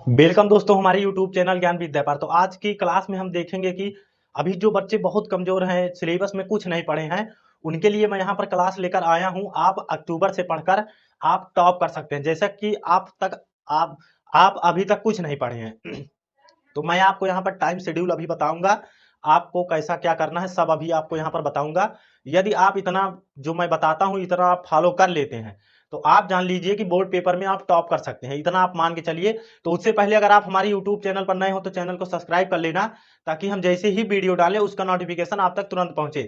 Welcome दोस्तों हमारे YouTube channel ज्ञान विद्या पर। तो आज की क्लास में हम देखेंगे कि अभी जो बच्चे बहुत कमजोर हैं, सिलेबस में कुछ नहीं पढ़े हैं, उनके लिए मैं यहाँ पर क्लास लेकर आया हूँ। आप अक्टूबर से पढ़कर आप टॉप कर सकते हैं, जैसा कि आप अभी तक कुछ नहीं पढ़े हैं। तो मैं आपको यहाँ पर टाइम शेड्यूल अभी बताऊंगा, आपको कैसा क्या करना है सब अभी आपको यहाँ पर बताऊंगा। यदि आप इतना जो मैं बताता हूँ इतना आप फॉलो कर लेते हैं तो आप जान लीजिए कि बोर्ड पेपर में आप टॉप कर सकते हैं, इतना आप मान के चलिए। तो उससे पहले अगर आप हमारे यूट्यूब चैनल पर नए हो तो चैनल को सब्सक्राइब कर लेना, ताकि हम जैसे ही वीडियो डालें उसका नोटिफिकेशन आप तक तुरंत पहुंचे।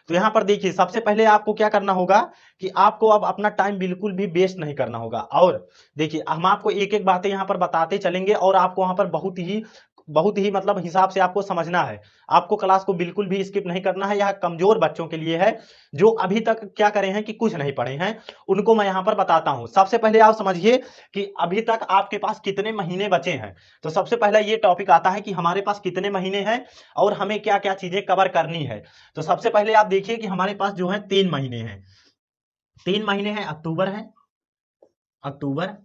तो यहाँ पर देखिए, सबसे पहले आपको क्या करना होगा कि आपको अब अपना टाइम बिल्कुल भी वेस्ट नहीं करना होगा। और देखिए, हम आपको एक एक बातें यहाँ पर बताते चलेंगे और आपको वहां पर बहुत ही मतलब हिसाब से आपको समझना है। आपको क्लास को बिल्कुल भी स्किप नहीं करना है। यह कमजोर बच्चों के लिए है जो अभी तक क्या करे हैं कि कुछ नहीं पढ़े हैं, उनको मैं यहाँ पर बताता हूं। सबसे पहले आप समझिए कि अभी तक आपके पास कितने महीने बचे हैं। तो सबसे पहला ये टॉपिक आता है कि हमारे पास कितने महीने हैं और हमें क्या क्या चीजें कवर करनी है। तो सबसे पहले आप देखिए कि हमारे पास जो है 3 महीने हैं। 3 महीने हैं, अक्टूबर है, अक्टूबर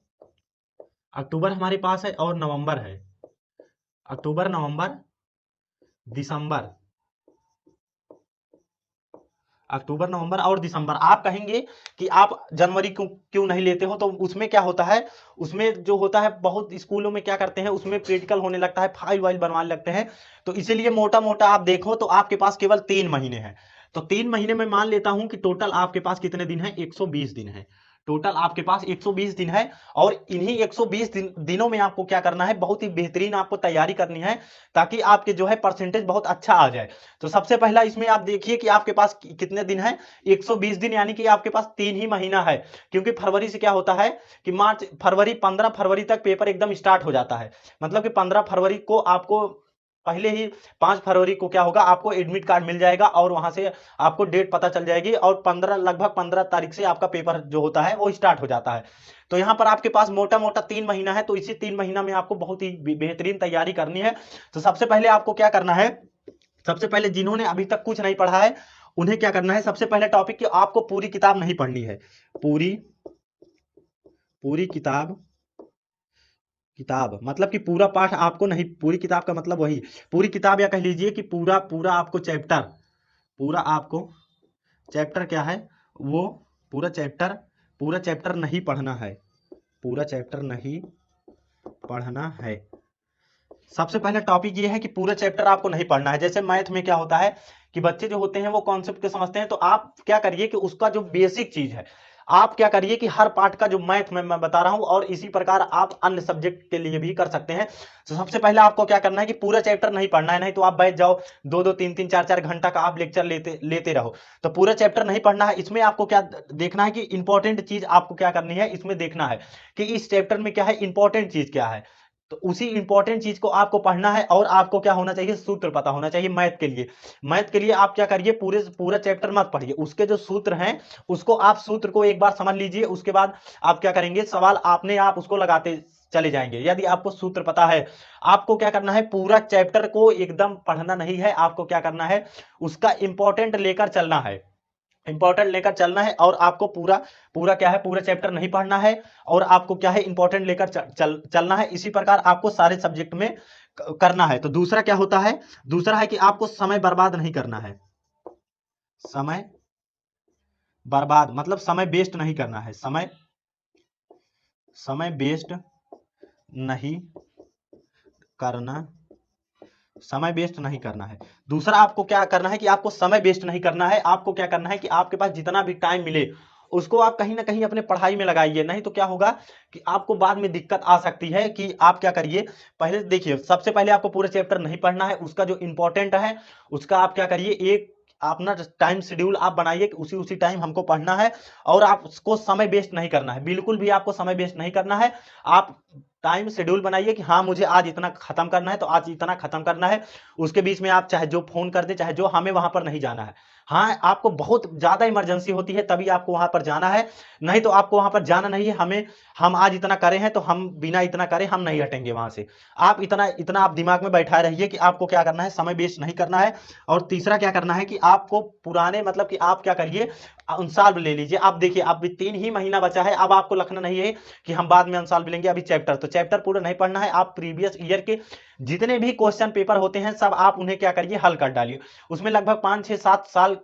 अक्टूबर हमारे पास है, और नवंबर है। अक्टूबर, नवंबर, दिसंबर। अक्टूबर, नवंबर और दिसंबर। आप कहेंगे कि आप जनवरी क्यों क्यों नहीं लेते हो, तो उसमें क्या होता है, उसमें जो होता है बहुत स्कूलों में क्या करते हैं, उसमें प्रैक्टिकल होने लगता है, फाइल वाइल बनवाने लगते हैं। तो इसीलिए मोटा मोटा आप देखो तो आपके पास केवल 3 महीने हैं। तो 3 महीने में मान लेता हूं कि टोटल आपके पास कितने दिन है, 120 दिन है। टोटल आपके पास 120 दिन है। और इन्हीं 120 दिनों में आपको क्या करना है, बहुत ही बेहतरीन आपको तैयारी करनी है, ताकि आपके जो है परसेंटेज बहुत अच्छा आ जाए। तो सबसे पहला इसमें आप देखिए कि आपके पास कितने दिन है, 120 दिन, यानी कि आपके पास 3 ही महीना है। क्योंकि फरवरी से क्या होता है कि मार्च फरवरी 15 फरवरी तक पेपर एकदम स्टार्ट हो जाता है। मतलब कि 15 फरवरी को आपको पहले ही 5 फरवरी को क्या होगा, आपको एडमिट कार्ड मिल जाएगा और वहां से आपको डेट पता चल जाएगी, और 15 लगभग 15 तारीख से आपका पेपर जो होता है वो स्टार्ट हो जाता है। तो यहाँ पर आपके पास मोटा मोटा 3 महीना है। तो इसी 3 महीना में आपको बहुत ही बेहतरीन तैयारी करनी है। तो सबसे पहले आपको क्या करना है, सबसे पहले जिन्होंने अभी तक कुछ नहीं पढ़ा है उन्हें क्या करना है, सबसे पहले टॉपिक कि आपको पूरी किताब नहीं पढ़नी है। पूरी पूरी किताब, किताब मतलब कि पूरा पाठ आपको नहीं, पूरी किताब का मतलब वही पूरी किताब, या कह लीजिए कि पूरा पूरा आपको चैप्टर, पूरा आपको चैप्टर क्या है वो, पूरा चैप्टर, पूरा चैप्टर नहीं पढ़ना है, पूरा चैप्टर नहीं पढ़ना है। सबसे पहले टॉपिक ये है कि पूरा चैप्टर आपको नहीं पढ़ना है। जैसे मैथ में क्या होता है कि बच्चे जो होते हैं वो कॉन्सेप्ट के समझते हैं, तो आप क्या करिए कि उसका जो बेसिक चीज है, आप क्या करिए कि हर पार्ट का जो मैथ में मैं बता रहा हूं, और इसी प्रकार आप अन्य सब्जेक्ट के लिए भी कर सकते हैं। तो सबसे पहले आपको क्या करना है कि पूरा चैप्टर नहीं पढ़ना है, नहीं तो आप बैठ जाओ 2-2 3-3 4-4 घंटा का आप लेक्चर लेते लेते रहो। तो पूरा चैप्टर नहीं पढ़ना है। इसमें आपको क्या देखना है कि इंपॉर्टेंट चीज आपको क्या करनी है, इसमें देखना है कि इस चैप्टर में क्या है, इंपॉर्टेंट चीज क्या है। तो उसी इंपॉर्टेंट चीज को आपको पढ़ना है, और आपको क्या होना चाहिए, सूत्र पता होना चाहिए मैथ के लिए। मैथ के लिए आप क्या करिए, पूरा चैप्टर मत पढ़िए, उसके जो सूत्र हैं उसको आप सूत्र को एक बार समझ लीजिए। उसके बाद आप क्या करेंगे, सवाल आपने आप उसको लगाते चले जाएंगे। यदि आपको सूत्र पता है, आपको क्या करना है, पूरा चैप्टर को एकदम पढ़ना नहीं है, आपको क्या करना है, उसका इंपॉर्टेंट लेकर चलना है, इंपॉर्टेंट लेकर चलना है। और आपको पूरा पूरा क्या है, पूरा चैप्टर नहीं पढ़ना है, और आपको क्या है, इंपॉर्टेंट लेकर चलना है। इसी प्रकार आपको सारे सब्जेक्ट में करना है। तो दूसरा क्या होता है, दूसरा है कि आपको समय बर्बाद नहीं करना है। समय बर्बाद मतलब समय वेस्ट नहीं करना है, समय समय वेस्ट नहीं करना, समय वेस्ट नहीं करना है। दूसरा आपको क्या करना है कि आपको समय वेस्ट नहीं करना है। आपको क्या करना है कि आपके पास जितना भी टाइम मिले उसको आप कहीं ना कहीं अपने पढ़ाई में लगाइए, नहीं तो क्या होगा कि आपको बाद में दिक्कत आ सकती है। कि आप क्या करिए, पहले देखिए, सबसे पहले आपको पूरा चैप्टर नहीं पढ़ना है, उसका जो इंपॉर्टेंट है उसका आप क्या करिए, एक अपना टाइम शेड्यूल आप बनाइए कि उसी उसी टाइम हमको पढ़ना है। और आपको समय वेस्ट नहीं करना है, बिल्कुल भी आपको समय वेस्ट नहीं करना है। आप टाइम शेड्यूल बनाइए कि हाँ मुझे आज इतना खत्म करना है तो आज इतना खत्म करना है। उसके बीच में आप चाहे जो फोन कर दे, चाहे जो, हमें वहां पर नहीं जाना है। हाँ, आपको बहुत ज्यादा इमरजेंसी होती है तभी आपको वहां पर जाना है, नहीं तो आपको वहां पर जाना नहीं है। हम आज इतना करे हैं तो हम बिना इतना करे हम नहीं हटेंगे वहां से। आप इतना इतना आप दिमाग में बैठाए रहिए कि आपको क्या करना है, समय वेस्ट नहीं करना है। और तीसरा क्या करना है कि आपको पुराने मतलब कि आप क्या करिए, अनसॉल्व ले लीजिए। आप देखिए अब 3 ही महीना बचा है, अब आपको लिखना नहीं है कि हम बाद में अनसॉल्व लेंगे, अभी चैप्टर तो चैप्टर पूरा नहीं पढ़ना है। आप प्रीवियस ईयर के जितने भी क्वेश्चन पेपर होते हैं सब आप उन्हें क्या करिए, हल कर डालिए। उसमें लगभग 5 6 7 साल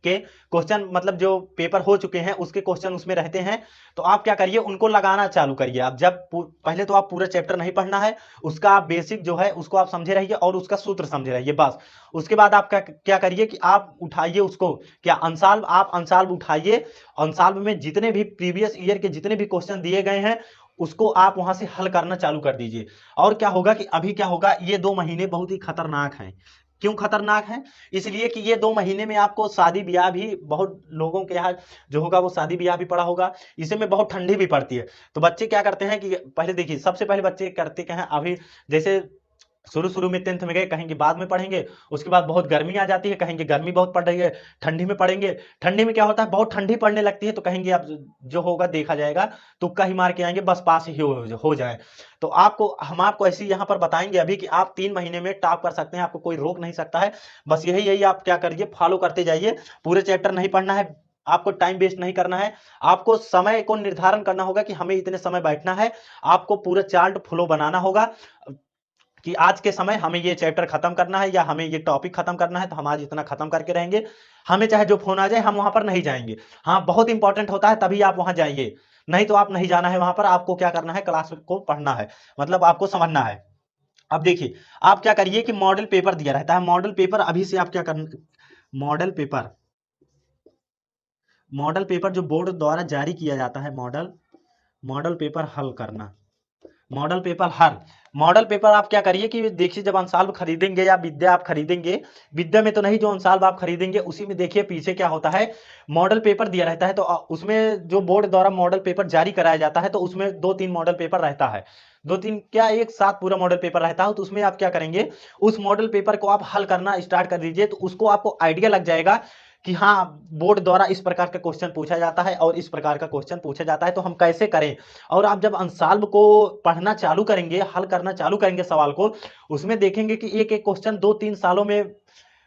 के क्वेश्चन, मतलब जो पेपर हो चुके हैं उसके क्वेश्चन उसमें रहते हैं। तो आप क्या करिए, उनको लगाना चालू करिए। आप जब पहले तो आप पूरा चैप्टर नहीं पढ़ना है, उसका आप बेसिक जो है उसको आप समझे रहिए और उसका सूत्र समझे रहिए बस। उसके बाद आप क्या क्या करिए कि आप उठाइए उसको, क्या अनसॉल्व, आप अनसॉल्व उठाइए। अनसॉल्व में जितने भी प्रीवियस ईयर के जितने भी क्वेश्चन दिए गए हैं उसको आप वहां से हल करना चालू कर दीजिए। और क्या होगा कि अभी क्या होगा, ये 2 महीने बहुत ही खतरनाक हैं। क्यों खतरनाक है? इसलिए कि ये 2 महीने में आपको शादी ब्याह भी, बहुत लोगों के यहाँ जो होगा वो शादी ब्याह भी पड़ा होगा। इसे में बहुत ठंडी भी पड़ती है। तो बच्चे क्या करते हैं कि पहले देखिए, सबसे पहले बच्चे करते क्या हैं, अभी जैसे शुरू शुरू में 10th में गए, कहेंगे बाद में पढ़ेंगे। उसके बाद बहुत गर्मी आ जाती है, कहेंगे गर्मी बहुत पड़ रही है, ठंडी में पढ़ेंगे। ठंडी में क्या होता है, बहुत ठंडी पड़ने लगती है तो कहेंगे अब जो होगा देखा जाएगा, तुक्का ही मार के आएंगे, बस पास ही हो जाए। तो हम आपको ऐसे यहाँ पर बताएंगे अभी कि आप 3 महीने में टॉप कर सकते हैं, आपको कोई रोक नहीं सकता है। बस यही यही आप क्या करिए, फॉलो करते जाइए। पूरे चैप्टर नहीं पढ़ना है, आपको टाइम वेस्ट नहीं करना है। आपको समय को निर्धारण करना होगा कि हमें इतने समय बैठना है। आपको पूरा चार्ट फ्लो बनाना होगा कि आज के समय हमें ये चैप्टर खत्म करना है या हमें ये टॉपिक खत्म करना है, तो हम आज इतना खत्म करके रहेंगे। हमें चाहे जो फोन आ जाए हम वहां पर नहीं जाएंगे। हाँ, बहुत इंपॉर्टेंट होता है तभी आप वहां जाइए, नहीं तो आप नहीं जाना है वहां पर। आपको क्या करना है, क्लास को पढ़ना है, मतलब आपको समझना है। अब देखिए, आप क्या करिए कि मॉडल पेपर दिया रहता है, मॉडल पेपर अभी से आप क्या करना, मॉडल पेपर मॉडल पेपर जो बोर्ड द्वारा जारी किया जाता है, मॉडल मॉडल पेपर हल करना। मॉडल पेपर हर मॉडल पेपर आप क्या करिए कि देखिए, जब अनसॉल्व खरीदेंगे या विद्या आप खरीदेंगे, विद्या में तो नहीं, जो अनसॉल्व आप खरीदेंगे उसी में देखिए पीछे क्या होता है, मॉडल पेपर दिया रहता है। तो उसमें जो बोर्ड द्वारा मॉडल पेपर जारी कराया जाता है तो उसमें 2 3 मॉडल पेपर रहता है। 2 3 क्या, एक साथ पूरा मॉडल पेपर रहता है। तो उसमें आप क्या करेंगे, उस मॉडल पेपर को आप हल करना स्टार्ट कर दीजिए, तो उसको आपको आइडिया लग जाएगा कि हाँ, बोर्ड द्वारा इस प्रकार का क्वेश्चन पूछा जाता है और इस प्रकार का क्वेश्चन पूछा जाता है, तो हम कैसे करें। और आप जब अनसॉल्व को पढ़ना चालू करेंगे, हल करना चालू करेंगे सवाल को, उसमें देखेंगे कि एक एक क्वेश्चन 2 3 सालों में,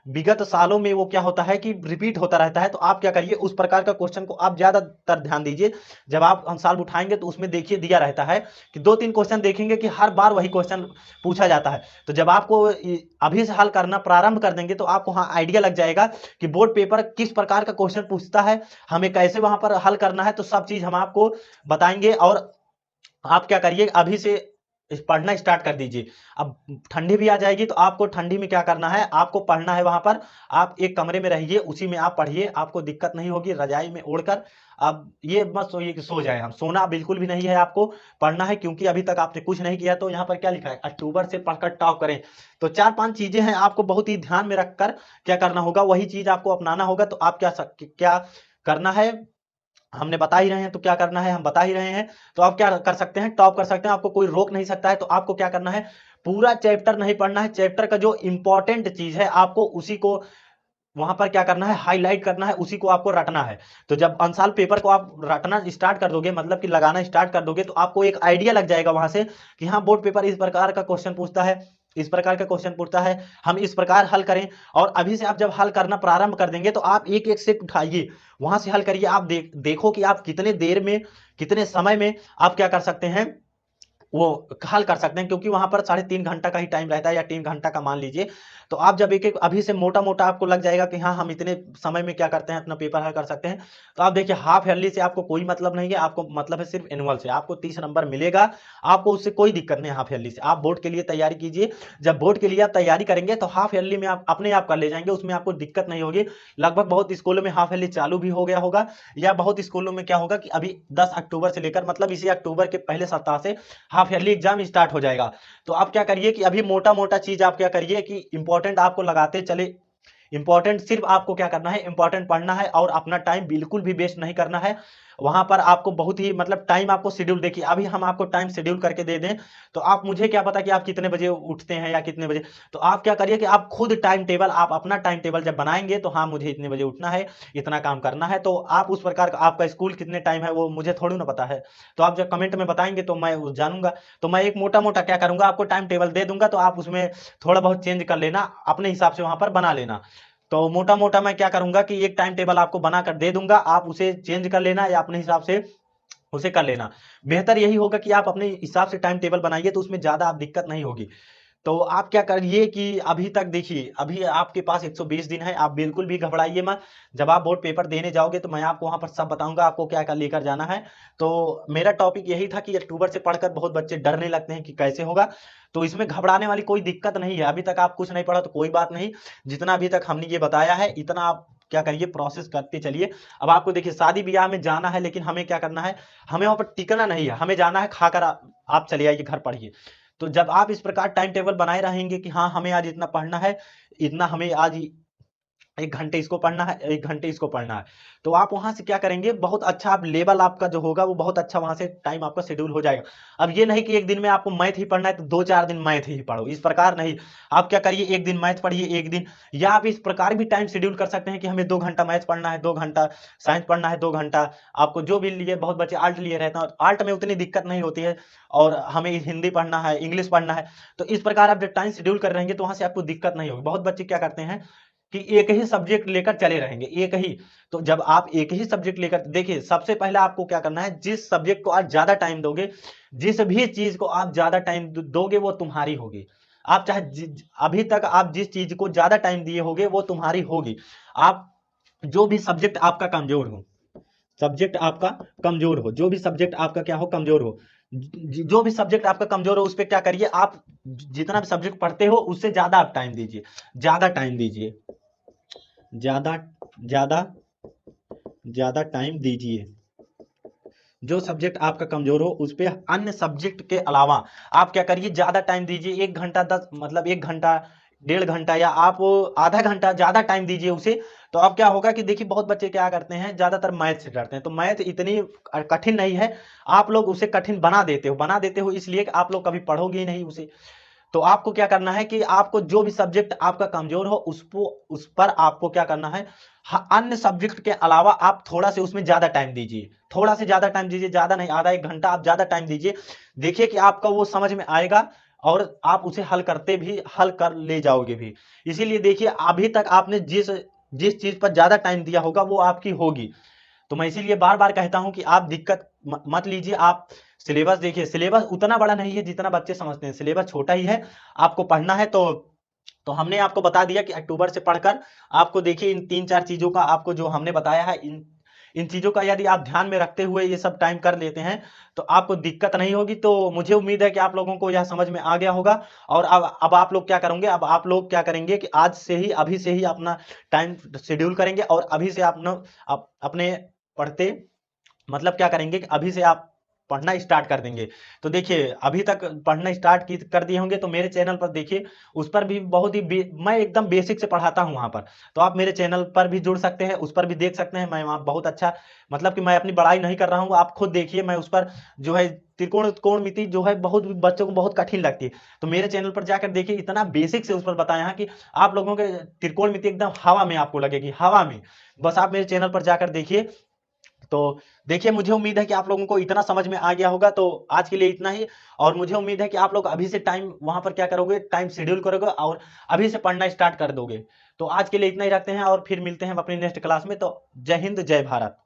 विगत सालों में वो क्या होता है कि रिपीट होता रहता है। तो आप क्या करिए, उस प्रकार का क्वेश्चन को आप ज्यादातर ध्यान दीजिए। जब आप अनसॉल्व उठाएंगे तो उसमें देखिए दिया रहता है कि 2 3 क्वेश्चन देखेंगे कि हर बार वही क्वेश्चन पूछा जाता है। तो जब आपको अभी से हल करना प्रारंभ कर देंगे तो आपको हाँ आइडिया लग जाएगा कि बोर्ड पेपर किस प्रकार का क्वेश्चन पूछता है, हमें कैसे वहां पर हल करना है। तो सब चीज हम आपको बताएंगे। और आप क्या करिए, अभी से पढ़ना स्टार्ट कर दीजिए। अब ठंडी भी आ जाएगी तो आपको ठंडी में क्या करना है, आपको पढ़ना है वहां पर। आप एक कमरे में रहिए, उसी में आप पढ़िए, आपको दिक्कत नहीं होगी, रजाई में ओढ़कर। अब ये मत सोइए कि सो जाए हम, सोना बिल्कुल भी नहीं है, आपको पढ़ना है। क्योंकि अभी तक आपने कुछ नहीं किया। तो यहाँ पर क्या लिखा है, अक्टूबर से पढ़कर टॉप करें। तो 4 5 चीजें हैं, आपको बहुत ही ध्यान में रखकर क्या करना होगा, वही चीज आपको अपनाना होगा। तो आप क्या करना है, हमने बता ही रहे हैं, तो क्या करना है हम बता ही रहे हैं। तो आप क्या कर सकते हैं, टॉप कर सकते हैं, आपको कोई रोक नहीं सकता है। तो आपको क्या करना है, पूरा चैप्टर नहीं पढ़ना है, चैप्टर का जो इंपॉर्टेंट चीज है आपको उसी को वहां पर क्या करना है, हाईलाइट करना है, उसी को आपको रटना है। तो जब अनसॉल्व पेपर को आप रटना स्टार्ट कर दोगे, मतलब कि लगाना स्टार्ट कर दोगे, तो आपको एक आइडिया लग जाएगा वहां से कि हाँ, बोर्ड पेपर इस प्रकार का क्वेश्चन पूछता है, इस प्रकार का क्वेश्चन पूछता है, हम इस प्रकार हल करें। और अभी से आप जब हल करना प्रारंभ कर देंगे तो आप एक एक सेट उठाइए, वहां से हल करिए। आप देखो कि आप कितने देर में, कितने समय में आप क्या कर सकते हैं, वो हल कर सकते हैं। क्योंकि वहां पर 3.5 घंटा का ही टाइम रहता है, या 3 घंटा का मान लीजिए। तो आप जब एक एक अभी से मोटा मोटा आपको लग जाएगा कि हाँ, हम इतने समय में क्या करते हैं, अपना पेपर हल कर सकते हैं। तो आप देखिए, हाफ ईयरली से आपको कोई मतलब नहीं है, आपको मतलब है सिर्फ एनुअल से। आपको 30 नंबर मिलेगा, आपको उससे कोई दिक्कत नहीं है। हाफ ईयरली से आप बोर्ड के लिए तैयारी कीजिए। जब बोर्ड के लिए आप तैयारी करेंगे तो हाफ ईयरली में आप अपने आप कर ले जाएंगे, उसमें आपको दिक्कत नहीं होगी। लगभग बहुत स्कूलों में हाफ ईयरली चालू भी हो गया होगा, या बहुत स्कूलों में क्या होगा कि अभी 10 अक्टूबर से लेकर, मतलब इसी अक्टूबर के पहले सप्ताह से हाफ ईयरली एग्जाम स्टार्ट हो जाएगा। तो आप क्या करिए कि अभी मोटा मोटा चीज आप क्या करिए कि इंपॉर्टेंट आपको लगाते चले। इंपॉर्टेंट सिर्फ आपको क्या करना है, इंपॉर्टेंट पढ़ना है और अपना टाइम बिल्कुल भी वेस्ट नहीं करना है। वहां पर आपको बहुत ही, मतलब टाइम आपको शेड्यूल, देखिए अभी हम आपको टाइम शेड्यूल करके दे दें तो आप, मुझे क्या पता कि आप कितने बजे उठते हैं या कितने बजे। तो आप क्या करिए कि आप खुद टाइम टेबल, आप अपना टाइम टेबल जब बनाएंगे तो हाँ, मुझे इतने बजे उठना है, इतना काम करना है। तो आप उस प्रकार का, आपका स्कूल कितने टाइम है वो मुझे थोड़ी ना पता है। तो आप जब कमेंट में बताएंगे तो मैं वो जानूंगा। तो मैं एक मोटा मोटा क्या करूंगा, आपको टाइम टेबल दे दूंगा, तो आप उसमें थोड़ा बहुत चेंज कर लेना, अपने हिसाब से वहां पर बना लेना। तो मोटा मोटा मैं क्या करूंगा कि एक टाइम टेबल आपको बना कर दे दूंगा, आप उसे चेंज कर लेना या अपने हिसाब से उसे कर लेना। बेहतर यही होगा कि आप अपने हिसाब से टाइम टेबल बनाइए, तो उसमें ज्यादा आप दिक्कत नहीं होगी। तो आप क्या करिए कि अभी तक देखिए, अभी आपके पास 120 दिन है, आप बिल्कुल भी घबराइए मत। जब आप बोर्ड पेपर देने जाओगे तो मैं आपको वहां पर सब बताऊंगा आपको क्या क्या लेकर जाना है। तो मेरा टॉपिक यही था कि अक्टूबर से पढ़कर बहुत बच्चे डरने लगते हैं कि कैसे होगा। तो इसमें घबराने वाली कोई दिक्कत नहीं है, अभी तक आप कुछ नहीं पढ़ा तो कोई बात नहीं। जितना अभी तक हमने ये बताया है इतना आप क्या करिए, प्रोसेस करते चलिए। अब आपको देखिए शादी ब्याह में जाना है, लेकिन हमें क्या करना है, हमें वहां पर टिकना नहीं है, हमें जाना है खाकर आप चले आइए घर पढ़िए। तो जब आप इस प्रकार टाइम टेबल बनाए रहेंगे कि हाँ हमें आज इतना पढ़ना है, इतना हमें आज 1 घंटे इसको पढ़ना है, 1 घंटे इसको पढ़ना है, तो आप वहां से क्या करेंगे, बहुत अच्छा आप लेवल आपका जो होगा वो बहुत अच्छा वहां से टाइम आपका शेड्यूल हो जाएगा। अब ये नहीं कि एक दिन में आपको मैथ ही पढ़ना है तो 2-4 दिन मैथ ही पढ़ो, इस प्रकार नहीं। आप क्या करिए, एक दिन मैथ पढ़िए, एक दिन, या आप इस प्रकार भी टाइम शेड्यूल कर सकते हैं कि हमें 2 घंटा मैथ पढ़ना है, 2 घंटा साइंस पढ़ना है, 2 घंटा आपको जो भी लिए, बहुत बच्चे आर्ट लिए रहते हैं, आर्ट में उतनी दिक्कत नहीं होती है, और हमें हिंदी पढ़ना है, इंग्लिश पढ़ना है। तो इस प्रकार आप जब टाइम शेड्यूल कर रहेंगे तो वहां से आपको दिक्कत नहीं होगी। बहुत बच्चे क्या करते हैं कि एक ही सब्जेक्ट लेकर चले रहेंगे, एक ही। तो जब आप एक ही सब्जेक्ट लेकर, देखिए सबसे पहले आपको क्या करना है, जिस सब्जेक्ट को आप ज्यादा टाइम दोगे, जिस भी चीज को आप ज्यादा टाइम दोगे वो तुम्हारी होगी। आप चाहे अभी तक आप जिस चीज को ज्यादा टाइम दिए होगे वो तुम्हारी होगी। आप जो भी सब्जेक्ट आपका कमजोर हो, सब्जेक्ट आपका कमजोर हो, जो भी सब्जेक्ट आपका क्या हो, कमजोर हो, जो भी सब्जेक्ट आपका कमजोर हो उस पर क्या करिए, आप जितना भी सब्जेक्ट पढ़ते हो उससे ज्यादा आप टाइम दीजिए, ज्यादा टाइम दीजिए, ज्यादा ज्यादा ज्यादा टाइम दीजिए। जो सब्जेक्ट आपका कमजोर हो उस पे अन्य सब्जेक्ट के अलावा आप क्या करिए, ज्यादा टाइम दीजिए, 1 घंटा 10 मतलब 1 घंटा, 1.5 घंटा, या आप आधा घंटा ज्यादा टाइम दीजिए उसे। तो अब क्या होगा कि देखिए बहुत बच्चे क्या करते हैं, ज्यादातर मैथ से डरते हैं, तो मैथ इतनी कठिन नहीं है, आप लोग उसे कठिन बना देते हो इसलिए कि आप लोग कभी पढ़ोगे ही नहीं उसे। तो आपको क्या करना है कि आपको जो भी सब्जेक्ट आपका कमजोर हो उसको, उस पर आपको क्या करना है, अन्य सब्जेक्ट के अलावा आप थोड़ा से उसमें ज्यादा टाइम दीजिए, थोड़ा से ज्यादा टाइम दीजिए, ज्यादा नहीं, आधा 1 घंटा आप ज्यादा टाइम दीजिए। देखिए कि आपका वो समझ में आएगा, और आप उसे हल कर ले जाओगे भी। इसीलिए देखिए अभी तक आपने जिस जिस चीज पर ज्यादा टाइम दिया होगा वो आपकी होगी। तो मैं इसीलिए बार बार कहता हूं कि आप दिक्कत मत लीजिए। आप सिलेबस देखिए, सिलेबस उतना बड़ा नहीं है जितना बच्चे समझते हैं, सिलेबस छोटा ही है। आपको पढ़ना है तो हमने आपको बता दिया कि अक्टूबर से पढ़कर आपको देखिए इन 3-4 चीजों का आपको जो हमने बताया है, इन इन चीजों का यदि आप ध्यान में रखते हुए ये सब टाइम कर लेते हैं तो आपको दिक्कत नहीं होगी। तो मुझे उम्मीद है कि आप लोगों को यह समझ में आ गया होगा। और अब आप लोग क्या करेंगे, अब आप लोग क्या करेंगे कि आज से ही, अभी से ही अपना टाइम शेड्यूल करेंगे, और अभी से अपने पढ़ते, मतलब क्या करेंगे कि अभी से आप पढ़ना स्टार्ट कर देंगे। तो देखिए अभी तक पढ़ना स्टार्ट कर दिए होंगे तो मेरे चैनल पर देखिए, उस पर भी बहुत ही मैं एकदम बेसिक से पढ़ाता हूँ वहां पर। तो आप मेरे चैनल पर भी जुड़ सकते हैं, उस पर भी देख सकते हैं, मैं वहाँ बहुत अच्छा, मतलब कि मैं अपनी बड़ाई नहीं कर रहा हूँ, आप खुद देखिए, मैं उस पर जो है त्रिकोण कोणमिति जो है बहुत बच्चों को बहुत कठिन लगती है, तो मेरे चैनल पर जाकर देखिए, इतना बेसिक से उस पर बताया है कि आप लोगों के त्रिकोणमिति एकदम हवा में आपको लगेगी, हवा में। बस आप मेरे चैनल पर जाकर देखिए। तो देखिए मुझे उम्मीद है कि आप लोगों को इतना समझ में आ गया होगा। तो आज के लिए इतना ही, और मुझे उम्मीद है कि आप लोग अभी से टाइम वहां पर क्या करोगे, टाइम शेड्यूल करोगे और अभी से पढ़ना स्टार्ट कर दोगे। तो आज के लिए इतना ही रखते हैं, और फिर मिलते हैं अपनी नेक्स्ट क्लास में। तो जय हिंद, जय भारत।